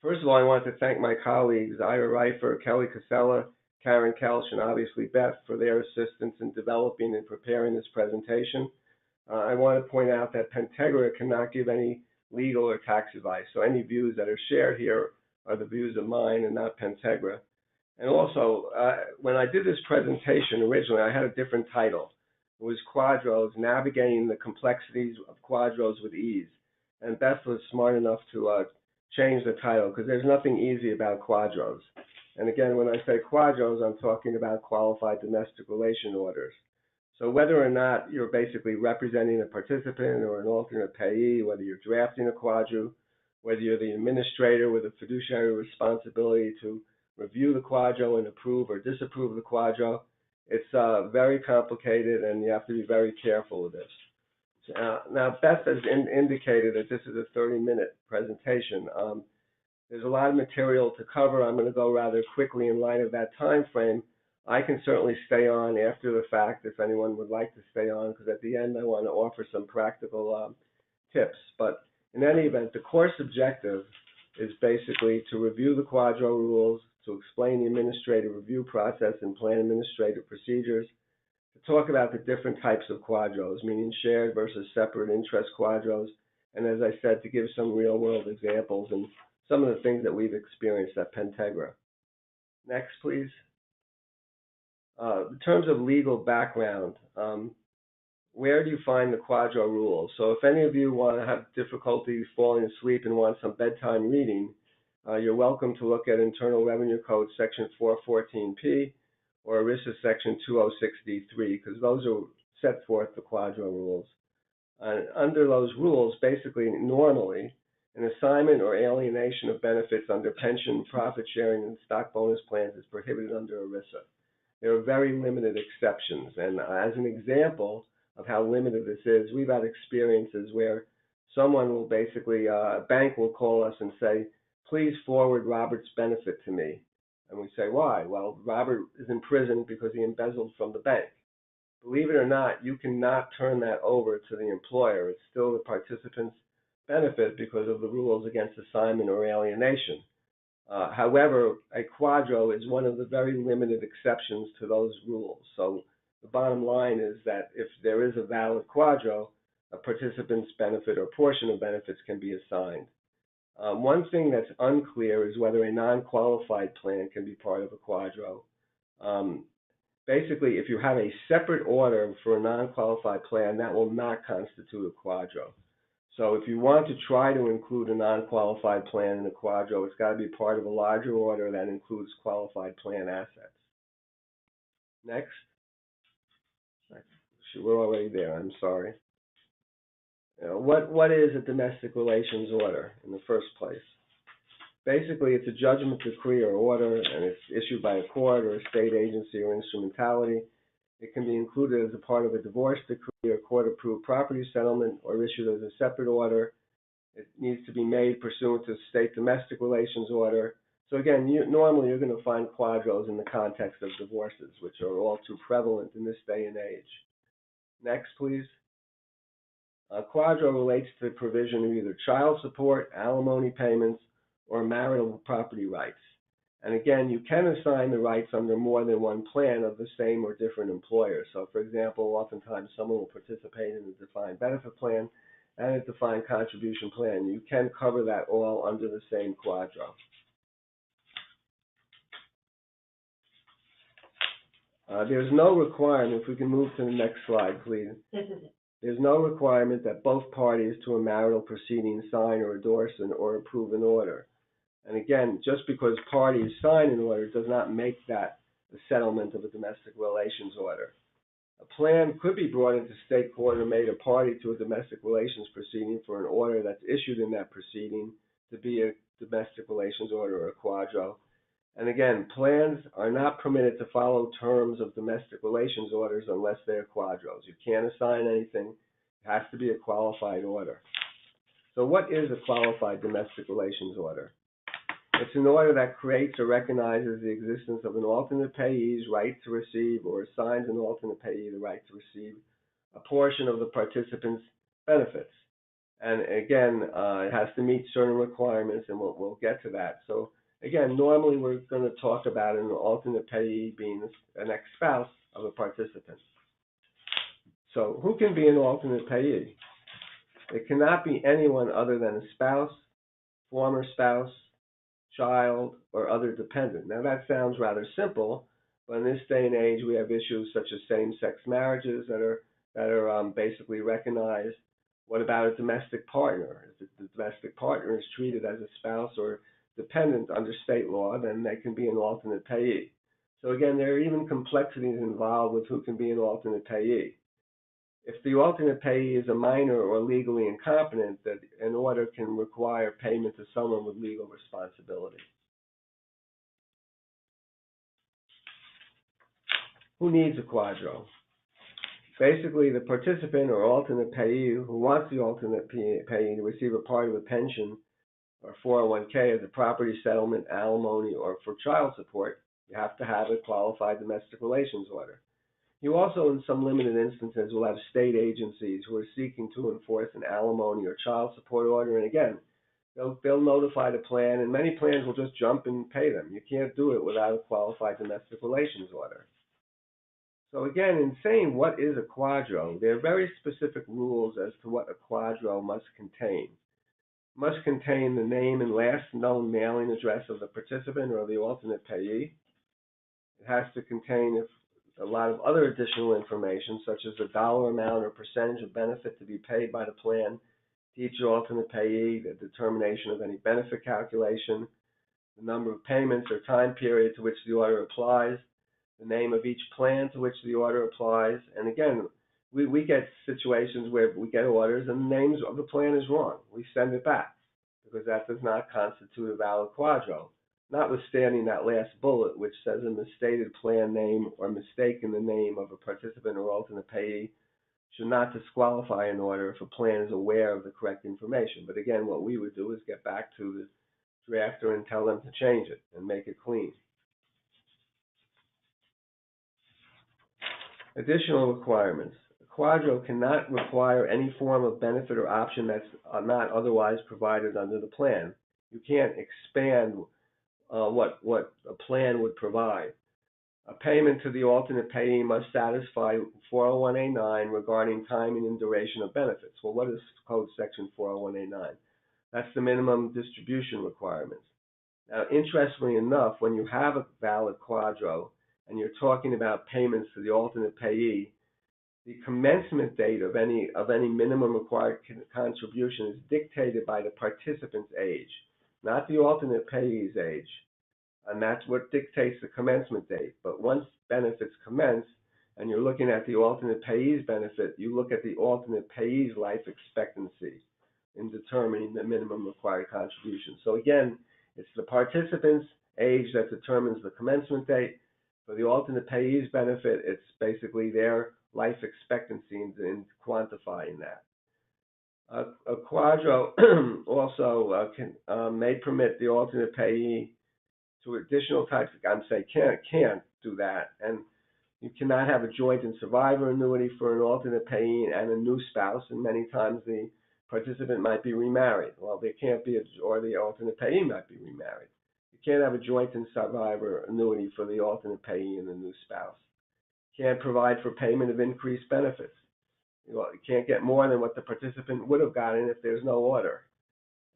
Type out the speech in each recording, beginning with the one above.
First of all, I want to thank my colleagues, Ira Reifer, Kelly Casella, Karen Kelch, and obviously Beth for their assistance in developing and preparing this presentation. I want to point out that PENTegra cannot give any legal or tax advice, so any views that are shared here are the views of mine and not PENTegra. And also, when I did this presentation originally, I had a different title. It was QDROs, Navigating the Complexities of QDROs with Ease. And Beth was smart enough to change the title because there's nothing easy about QDROs. And again, when I say QDROs, I'm talking about qualified domestic relation orders. So whether or not you're basically representing a participant or an alternate payee, whether you're drafting a QDRO, whether you're the administrator with a fiduciary responsibility to review the QDRO and approve or disapprove the QDRO, it's very complicated and you have to be very careful with this. Now, Beth has indicated that this is a 30-minute presentation. There's a lot of material to cover. I'm going to go rather quickly in light of that time frame. I can certainly stay on after the fact if anyone would like to stay on, because at the end I want to offer some practical tips. But in any event, the course objective is basically to review the QDRO rules, to explain the administrative review process and plan administrative procedures, to talk about the different types of QDROs, meaning shared versus separate interest QDROs, and as I said, to give some real-world examples and some of the things that we've experienced at PENTegra. Next, please. In terms of legal background, where do you find the QDRO rules? So if any of you want to have difficulty falling asleep and want some bedtime reading, you're welcome to look at Internal Revenue Code Section 414P or ERISA Section 206D3, because those are set forth the QDRO rules. Under those rules, basically, normally, an assignment or alienation of benefits under pension, profit sharing, and stock bonus plans is prohibited under ERISA. There are very limited exceptions, and as an example of how limited this is, we've had experiences where someone will basically, a bank will call us and say, please forward Robert's benefit to me. And we say, why? Well, Robert is in prison because he embezzled from the bank. Believe it or not, you cannot turn that over to the employer. It's still the participant's benefit because of the rules against assignment or alienation. However, a QDRO is one of the very limited exceptions to those rules. So the bottom line is that if there is a valid QDRO, a participant's benefit or portion of benefits can be assigned. One thing that's unclear is whether a non-qualified plan can be part of a QDRO. Basically, if you have a separate order for a non-qualified plan, that will not constitute a QDRO. So if you want to try to include a non-qualified plan in a QDRO, it's got to be part of a larger order that includes qualified plan assets. Next. We're already there, I'm sorry. What is a domestic relations order in the first place? Basically, it's a judgment, decree, or order, and it's issued by a court or a state agency or instrumentality. It can be included as a part of a divorce decree or court-approved property settlement, or issued as a separate order. It needs to be made pursuant to state domestic relations order. So again, normally you're going to find QDROs in the context of divorces, which are all too prevalent in this day and age. Next, please. QDRO relates to the provision of either child support, alimony payments, or marital property rights. And again, you can assign the rights under more than one plan of the same or different employer. So for example, oftentimes someone will participate in a defined benefit plan and a defined contribution plan. You can cover that all under the same QDRO. There's no requirement, if we can move to the next slide, please. There's no requirement that both parties to a marital proceeding sign or endorse or approve an order. And again, just because parties sign an order does not make that the settlement of a domestic relations order. A plan could be brought into state court or made a party to a domestic relations proceeding for an order that's issued in that proceeding to be a domestic relations order or a QDRO. And again, plans are not permitted to follow terms of domestic relations orders unless they're QDROs. You can't assign anything. It has to be a qualified order. So what is a qualified domestic relations order? It's an order that creates or recognizes the existence of an alternate payee's right to receive or assigns an alternate payee the right to receive a portion of the participant's benefits. And again, it has to meet certain requirements, and we'll get to that. So again, normally we're going to talk about an alternate payee being an ex-spouse of a participant. So who can be an alternate payee? It cannot be anyone other than a spouse, former spouse, child, or other dependent. Now that sounds rather simple, but in this day and age we have issues such as same-sex marriages that are basically recognized. What about a domestic partner? If the domestic partner is treated as a spouse or dependent under state law, then they can be an alternate payee. So again, there are even complexities involved with who can be an alternate payee. If the alternate payee is a minor or legally incompetent, that an order can require payment to someone with legal responsibility. Who needs a QDRO? Basically, the participant or alternate payee who wants the alternate payee to receive a part of a pension or 401k as a property settlement, alimony, or for child support, you have to have a qualified domestic relations order. You also, in some limited instances, will have state agencies who are seeking to enforce an alimony or child support order, and again, they'll notify the plan, and many plans will just jump and pay them. You can't do it without a qualified domestic relations order. So again, in saying what is a QDRO, there are very specific rules as to what a QDRO must contain. It must contain the name and last known mailing address of the participant or the alternate payee. It has to contain a lot of other additional information, such as the dollar amount or percentage of benefit to be paid by the plan to each alternate payee, the determination of any benefit calculation, the number of payments or time period to which the order applies, the name of each plan to which the order applies. And again, we get situations where we get orders and the names of the plan is wrong. We send it back because that does not constitute a valid QDRO, notwithstanding that last bullet, which says a misstated plan name or mistake in the name of a participant or alternate payee should not disqualify an order if a plan is aware of the correct information. But again, what we would do is get back to the drafter and tell them to change it and make it clean. Additional requirements. A QDRO cannot require any form of benefit or option that's not otherwise provided under the plan. You can't expand what a plan would provide. A payment to the alternate payee must satisfy 401A9 regarding timing and duration of benefits. Well, what is Code Section 401A9? That's the minimum distribution requirements. Now, interestingly enough, when you have a valid QDRO and you're talking about payments to the alternate payee, the commencement date of any minimum required contribution is dictated by the participant's age, not the alternate payee's age. And that's what dictates the commencement date. But once benefits commence, and you're looking at the alternate payee's benefit, you look at the alternate payee's life expectancy in determining the minimum required contribution. So again, it's the participant's age that determines the commencement date. For the alternate payee's benefit, it's basically their life expectancy in quantifying that. A QDRO also may permit the alternate payee to additional types of, can't do that. And you cannot have a joint and survivor annuity for an alternate payee and a new spouse, and many times the participant might be remarried. Well, there can't be, or the alternate payee might be remarried. You can't have a joint and survivor annuity for the alternate payee and the new spouse. You can't provide for payment of increased benefits. You can't get more than what the participant would have gotten if there's no order.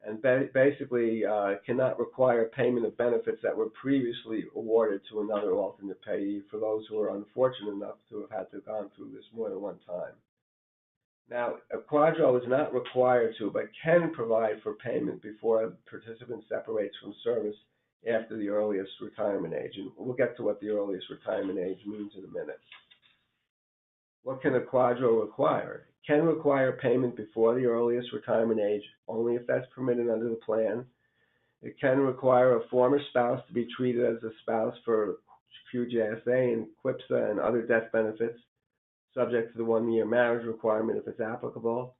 And basically cannot require payment of benefits that were previously awarded to another alternate payee for those who are unfortunate enough to have had to gone through this more than one time. Now, a QDRO is not required to, but can provide for payment before a participant separates from service after the earliest retirement age. And we'll get to what the earliest retirement age means in a minute. What can a QDRO require? It can require payment before the earliest retirement age, only if that's permitted under the plan. It can require a former spouse to be treated as a spouse for QGSA and QIPSA and other death benefits, subject to the 1-year marriage requirement if it's applicable.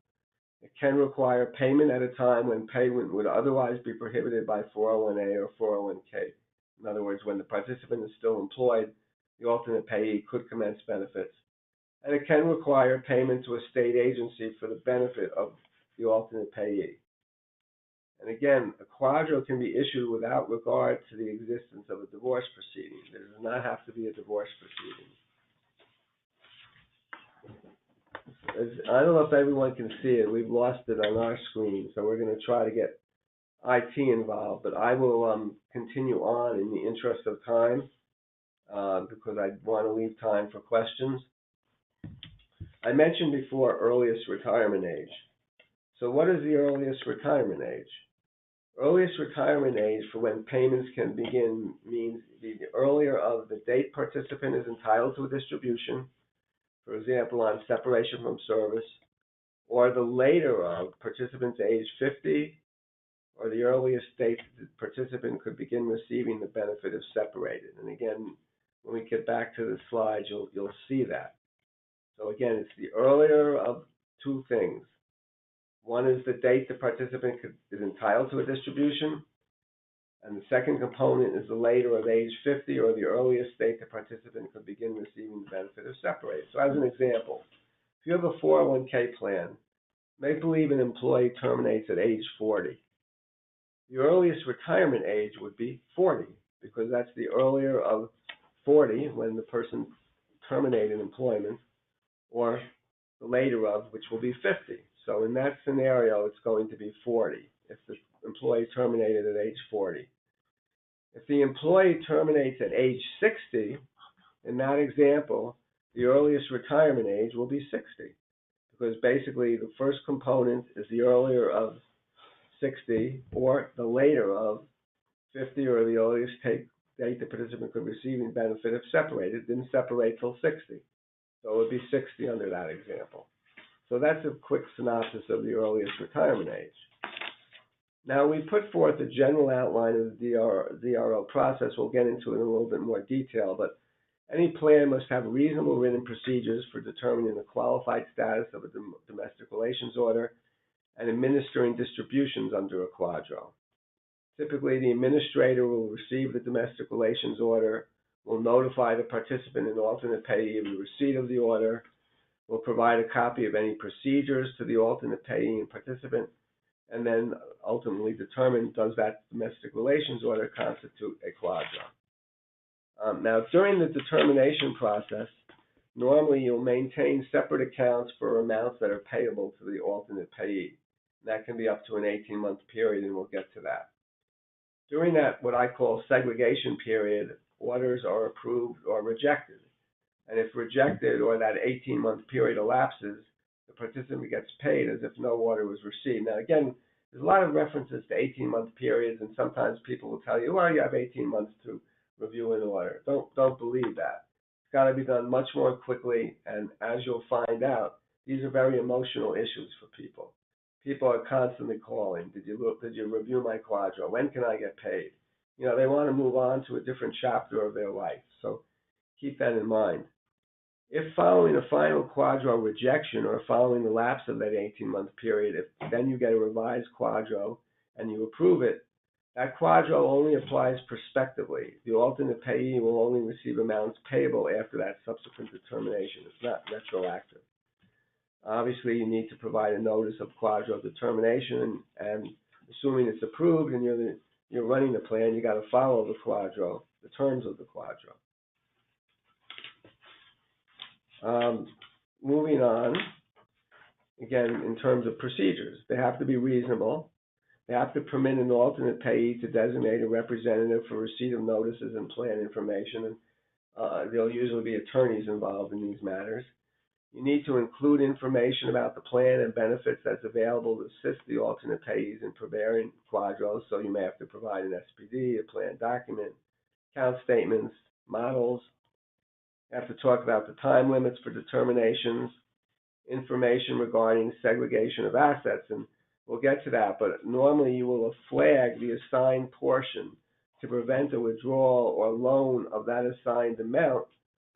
It can require payment at a time when payment would otherwise be prohibited by 401A or 401K. In other words, when the participant is still employed, the alternate payee could commence benefits. And it can require payment to a state agency for the benefit of the alternate payee. And again, a QDRO can be issued without regard to the existence of a divorce proceeding. There does not have to be a divorce proceeding. I don't know if everyone can see it. We've lost it on our screen, so we're going to try to get IT involved. But I will continue on in the interest of time because I want to leave time for questions. I mentioned before earliest retirement age. So what is the earliest retirement age? Earliest retirement age for when payments can begin means the earlier of the date participant is entitled to a distribution, for example, on separation from service, or the later of participant's age 50, or the earliest date the participant could begin receiving the benefit if separated. And again, when we get back to the slides, you'll see that. So again, it's the earlier of two things. One is the date the participant is entitled to a distribution, and the second component is the later of age 50 or the earliest date the participant could begin receiving the benefit of separated. So as an example, if you have a 401k plan, make believe an employee terminates at age 40. The earliest retirement age would be 40 because that's the earlier of 40 when the person terminated employment, or the later of, which will be 50. So in that scenario, it's going to be 40 if the employee terminated at age 40. If the employee terminates at age 60, in that example, the earliest retirement age will be 60 because basically the first component is the earlier of 60 or the later of 50 or the earliest date the participant could receive the benefit if separated. Didn't separate till 60. So it would be 60 under that example. So that's a quick synopsis of the earliest retirement age. Now, we put forth a general outline of the DRO process. We'll get into it in a little bit more detail, but any plan must have reasonable written procedures for determining the qualified status of a domestic relations order and administering distributions under a QDRO. Typically, the administrator will receive the domestic relations order, will notify the participant and alternate payee of the receipt of the order, will provide a copy of any procedures to the alternate payee and participant, and then ultimately determine does that domestic relations order constitute a QDRO. Now, during the determination process, normally you'll maintain separate accounts for amounts that are payable to the alternate payee. That can be up to an 18-month period, and we'll get to that. During that, what I call segregation period, orders are approved or rejected. And if rejected or that 18-month period elapses, the participant gets paid as if no order was received. Now, again, there's a lot of references to 18-month periods, and sometimes people will tell you, well, you have 18 months to review an order. Don't believe that. It's got to be done much more quickly, and as you'll find out, these are very emotional issues for people. People are constantly calling. Did you review my QDRO? When can I get paid? You know, they want to move on to a different chapter of their life. So keep that in mind. If following a final QDRO rejection or following the lapse of that 18-month period, if then you get a revised QDRO and you approve it, that QDRO only applies prospectively. The alternate payee will only receive amounts payable after that subsequent determination. It's not retroactive. Obviously, you need to provide a notice of QDRO determination, and assuming it's approved and you're running the plan, you got to follow the QDRO, the terms of the QDRO. Moving on, again, in terms of procedures, they have to be reasonable. They have to permit an alternate payee to designate a representative for receipt of notices and plan information, and there'll usually be attorneys involved in these matters. You need to include information about the plan and benefits that's available to assist the alternate payees in preparing QDROs, so you may have to provide an SPD, a plan document, account statements, models. You have to talk about the time limits for determinations, information regarding segregation of assets, and we'll get to that, but normally you will flag the assigned portion to prevent a withdrawal or loan of that assigned amount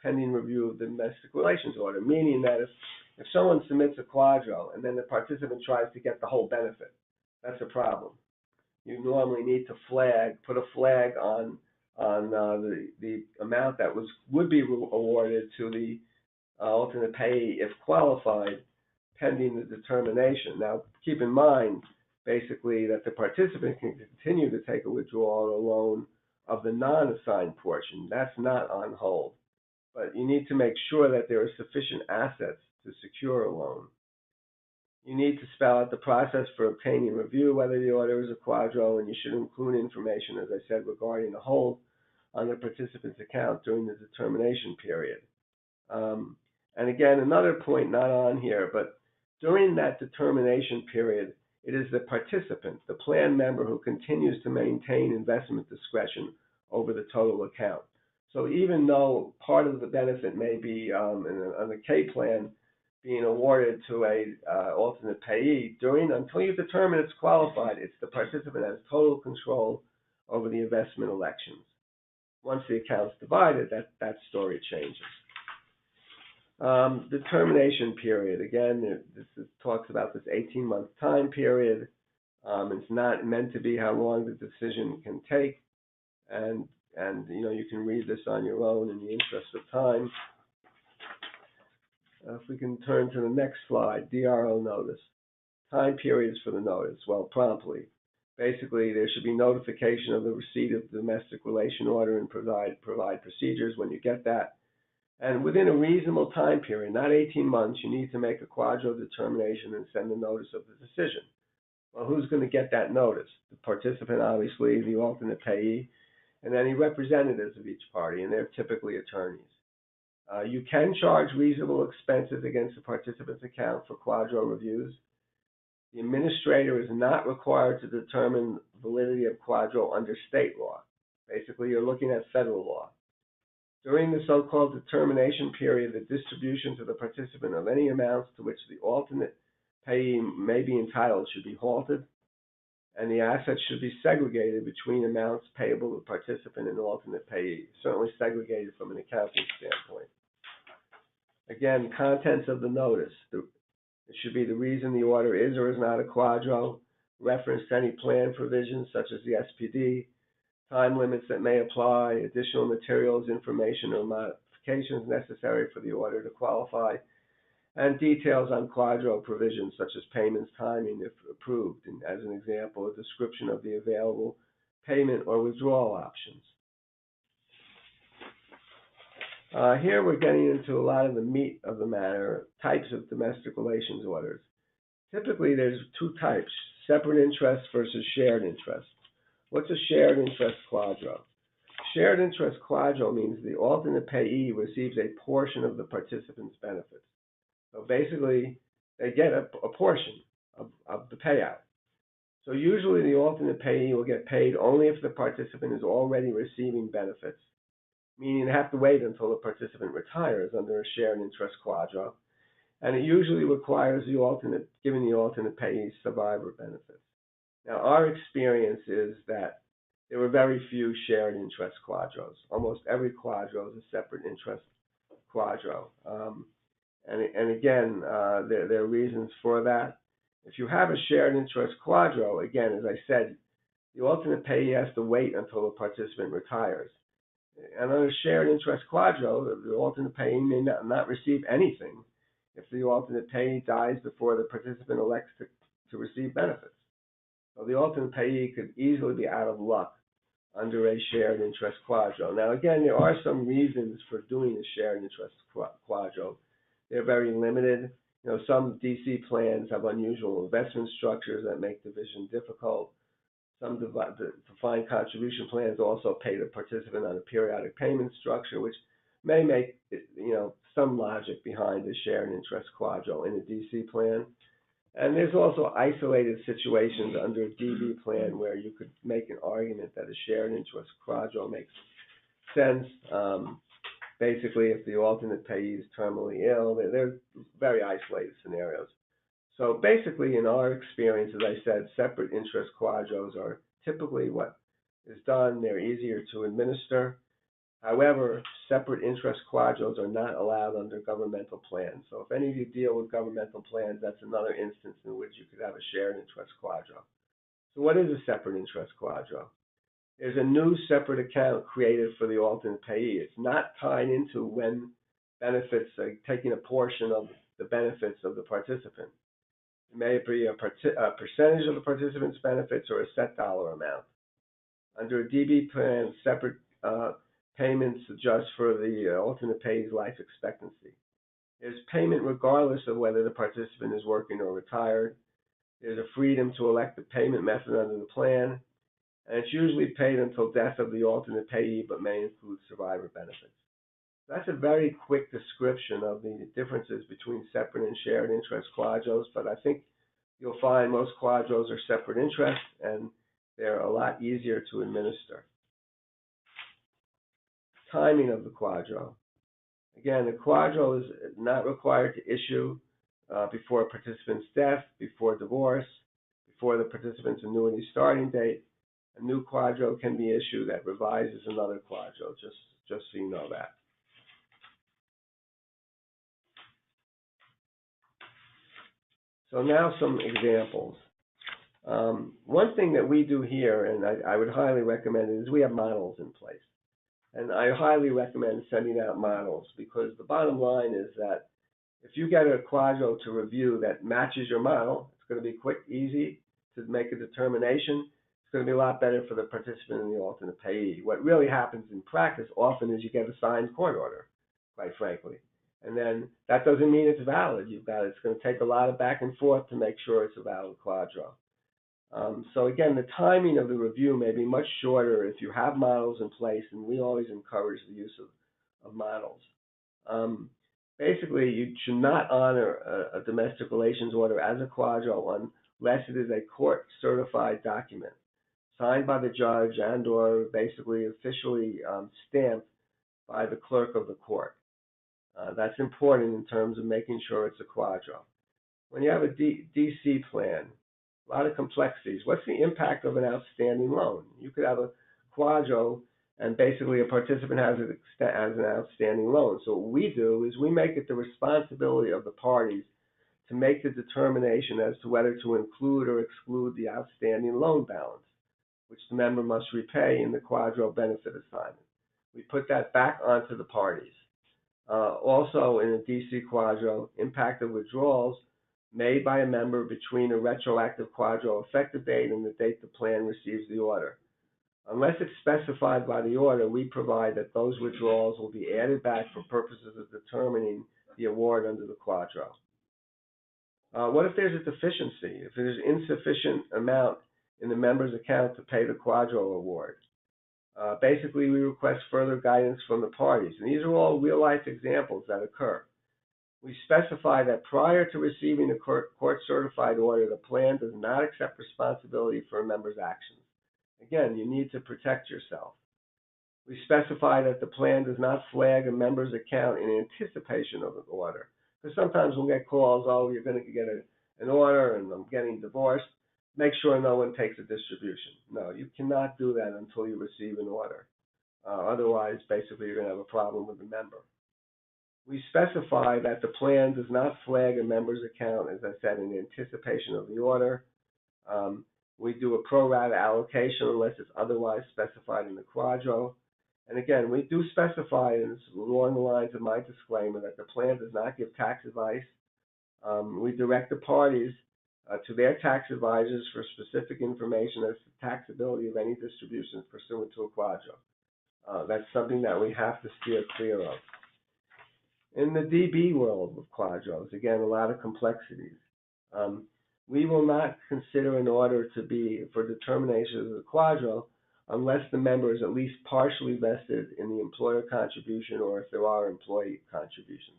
pending review of the domestic relations order, meaning that if someone submits a QDRO and then the participant tries to get the whole benefit, that's a problem. You normally need to put a flag on the amount that would be awarded to the alternate payee if qualified pending the determination. Now, keep in mind, basically, that the participant can continue to take a withdrawal or loan of the non-assigned portion. That's not on hold. But you need to make sure that there are sufficient assets to secure a loan. You need to spell out the process for obtaining review whether the order is a QDRO, and you should include information, as I said, regarding the hold on the participant's account during the determination period. And again, another point not on here, but during that determination period, it is the participant, the plan member, who continues to maintain investment discretion over the total account. So even though part of the benefit may be on the K plan being awarded to a alternate payee, until you determine it's qualified, it's the participant has total control over the investment elections. Once the account's divided, that story changes. Determination period. Again, talks about this 18-month time period. It's not meant to be how long the decision can take, and you can read this on your own in the interest of time. If we can turn to the next slide, DRO notice. Time periods for the notice. Well, promptly. Basically, there should be notification of the receipt of the domestic relation order and provide procedures when you get that. And within a reasonable time period, not 18 months, you need to make a QDRO determination and send a notice of the decision. Well, who's going to get that notice? The participant, obviously, the alternate payee, and any representatives of each party, and they're typically attorneys. You can charge reasonable expenses against the participant's account for QDRO reviews. The administrator is not required to determine validity of QDRO under state law. Basically, you're looking at federal law. During the so-called determination period, the distribution to the participant of any amounts to which the alternate payee may be entitled should be halted, and the assets should be segregated between amounts payable to the participant and alternate payee, certainly segregated from an accounting standpoint. Again, contents of the notice. It should be the reason the order is or is not a QDRO, reference to any plan provisions such as the SPD, time limits that may apply, additional materials, information, or modifications necessary for the order to qualify, and details on QDRO provisions such as payments timing if approved, and as an example, a description of the available payment or withdrawal options. Here we're getting into a lot of the meat of the matter, types of domestic relations orders. Typically, there's two types, separate interest versus shared interest. What's a shared interest QDRO? Shared interest QDRO means the alternate payee receives a portion of the participant's benefits. So basically, they get a portion of the payout. So usually the alternate payee will get paid only if the participant is already receiving benefits, meaning they have to wait until the participant retires under a shared interest QDRO, and it usually requires giving the alternate payee survivor benefits. Now, our experience is that there were very few shared interest QDROs. Almost every QDRO is a separate interest QDRO. And again, there are reasons for that. If you have a shared interest QDRO, again, as I said, the alternate payee has to wait until the participant retires. And on a shared interest QDRO, the alternate payee may not receive anything if the alternate payee dies before the participant elects to receive benefits. So the alternate payee could easily be out of luck under a shared interest QDRO. Now, again, there are some reasons for doing a shared interest QDRO. They're very limited. Some DC plans have unusual investment structures that make division difficult. Some defined contribution plans also pay the participant on a periodic payment structure, which may make some logic behind a shared interest QDRO in a DC plan. And there's also isolated situations under a DB plan where you could make an argument that a shared interest QDRO makes sense. Basically, if the alternate payee is terminally ill, they're very isolated scenarios. So basically, in our experience, as I said, separate interest QDROs are typically what is done. They're easier to administer. However, separate interest QDROs are not allowed under governmental plans. So if any of you deal with governmental plans, that's another instance in which you could have a shared interest QDRO. So what is a separate interest QDRO? There's a new separate account created for the alternate payee. It's not tied into when benefits are taking a portion of the benefits of the participant. It may be a percentage of the participant's benefits or a set dollar amount. Under a DB plan, separate payments adjust for the alternate payee's life expectancy. There's payment regardless of whether the participant is working or retired. There's a freedom to elect the payment method under the plan, and it's usually paid until death of the alternate payee, but may include survivor benefits. That's a very quick description of the differences between separate and shared interest QDROs, but I think you'll find most QDROs are separate interest, and they're a lot easier to administer. Timing of the QDRO. Again, a QDRO is not required to issue before a participant's death, before divorce, before the participant's annuity starting date. A new QDRO can be issued that revises another QDRO, just so you know that. So now some examples. One thing that we do here, and I would highly recommend it, is we have models in place. And I highly recommend sending out models, because the bottom line is that if you get a QDRO to review that matches your model, it's going to be quick, easy to make a determination. It's going to be a lot better for the participant and the alternate payee. What really happens in practice often is you get a signed court order, quite frankly. And then that doesn't mean it's valid. It's going to take a lot of back and forth to make sure it's a valid QDRO. So again, the timing of the review may be much shorter if you have models in place, and we always encourage the use of models. Basically, you should not honor a domestic relations order as a QDRO unless it is a court-certified document, signed by the judge and or basically officially stamped by the clerk of the court. That's important in terms of making sure it's a QDRO. When you have a DC plan, a lot of complexities. What's the impact of an outstanding loan? You could have a QDRO and basically a participant has an outstanding loan. So what we do is we make it the responsibility of the parties to make the determination as to whether to include or exclude the outstanding loan balance, which the member must repay in the QDRO benefit assignment. We put that back onto the parties. Also, in a DC QDRO, impact of withdrawals made by a member between a retroactive QDRO effective date and the date the plan receives the order. Unless it's specified by the order, we provide that those withdrawals will be added back for purposes of determining the award under the QDRO. What if there's a deficiency? If there's insufficient amount in the member's account to pay the QDRO award? Basically, we request further guidance from the parties. And these are all real-life examples that occur. We specify that prior to receiving a court-certified order, the plan does not accept responsibility for a member's actions. Again, you need to protect yourself. We specify that the plan does not flag a member's account in anticipation of an order. Because sometimes we'll get calls, oh, you're going to get an order and I'm getting divorced. Make sure no one takes a distribution. No, you cannot do that until you receive an order. Otherwise, basically, you're going to have a problem with the member. We specify that the plan does not flag a member's account, as I said, in anticipation of the order. We do a pro rata allocation unless it's otherwise specified in the QDRO. And again, we do specify, and it's along the lines of my disclaimer, that the plan does not give tax advice. We direct the parties to their tax advisors for specific information as to taxability of any distributions pursuant to a QDRO. That's something that we have to steer clear of. In the DB world of QDROs, again, a lot of complexities. We will not consider an order to be for determination of the QDRO unless the member is at least partially vested in the employer contribution or if there are employee contributions.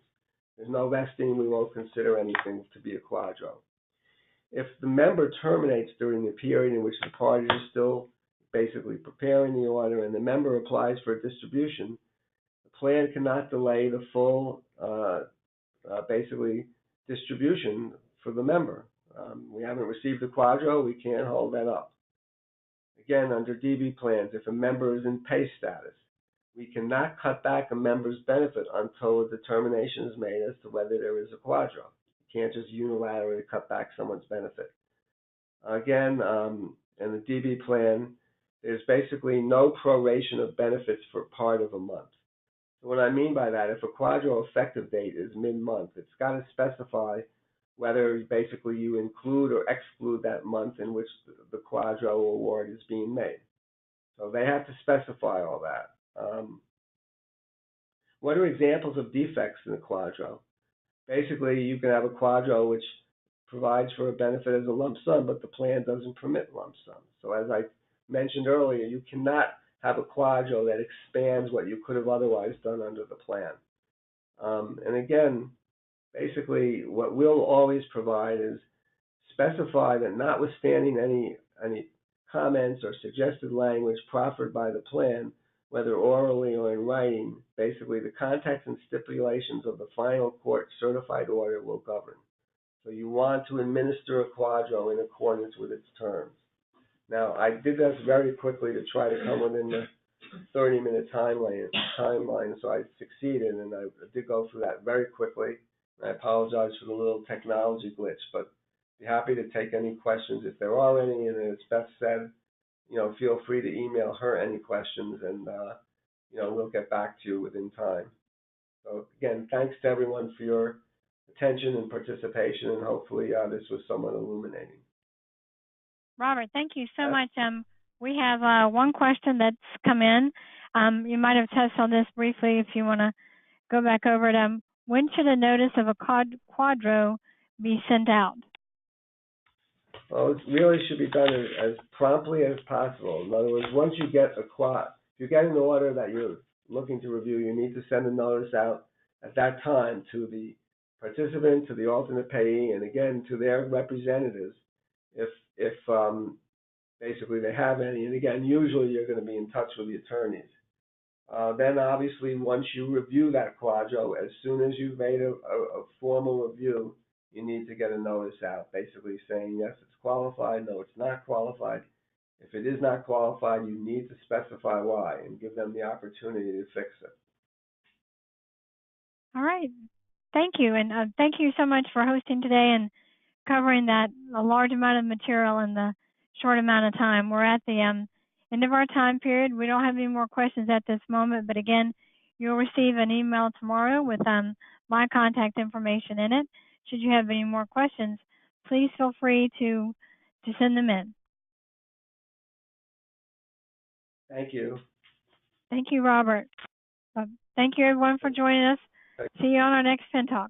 There's no vesting, we won't consider anything to be a QDRO. If the member terminates during the period in which the parties are still basically preparing the order and the member applies for a distribution, the plan cannot delay the full basically distribution for the member. We haven't received the QDRO, we can't hold that up. Again, under DB plans, if a member is in pay status, we cannot cut back a member's benefit until a determination is made as to whether there is a QDRO. You can't just unilaterally cut back someone's benefit. Again, in the DB plan, there's basically no proration of benefits for part of a month. So what I mean by that, if a QDRO effective date is mid-month, it's got to specify whether basically you include or exclude that month in which the QDRO award is being made. So they have to specify all that. What are examples of defects in a QDRO? Basically, you can have a QDRO which provides for a benefit as a lump sum, but the plan doesn't permit lump sum. So as I mentioned earlier, you cannot have a QDRO that expands what you could have otherwise done under the plan. And again, basically, what we'll always provide is specify that notwithstanding any comments or suggested language proffered by the plan, whether orally or in writing, basically the context and stipulations of the final court certified order will govern. So you want to administer a QDRO in accordance with its terms. Now, I did this very quickly to try to come within the 30-minute timeline, so I succeeded, and I did go through that very quickly. I apologize for the little technology glitch, but be happy to take any questions if there are any. And as Beth said, feel free to email her any questions, and we'll get back to you within time. So again, thanks to everyone for your attention and participation, and hopefully this was somewhat illuminating. Robert, thank you so much. We have one question that's come in. You might have touched on this briefly if you want to go back over it. When should a notice of a QDRO be sent out? Well, it really should be done as promptly as possible. In other words, once you get if you get an order that you're looking to review, you need to send a notice out at that time to the participant, to the alternate payee, and again to their representatives if basically they have any. And again, usually you're going to be in touch with the attorneys. Then obviously once you review that QDRO, as soon as you've made a formal review, you need to get a notice out basically saying yes, it's qualified, no, it's not qualified. If it is not qualified, you need to specify why and give them the opportunity to fix it. All right. Thank you. And thank you so much for hosting today and covering a large amount of material in the short amount of time. We're at the end of our time period. We don't have any more questions at this moment, but again, you'll receive an email tomorrow with my contact information in it. Should you have any more questions, please feel free to send them in. Thank you. Thank you, Robert. Thank you, everyone, for joining us. See you on our next PENTalk.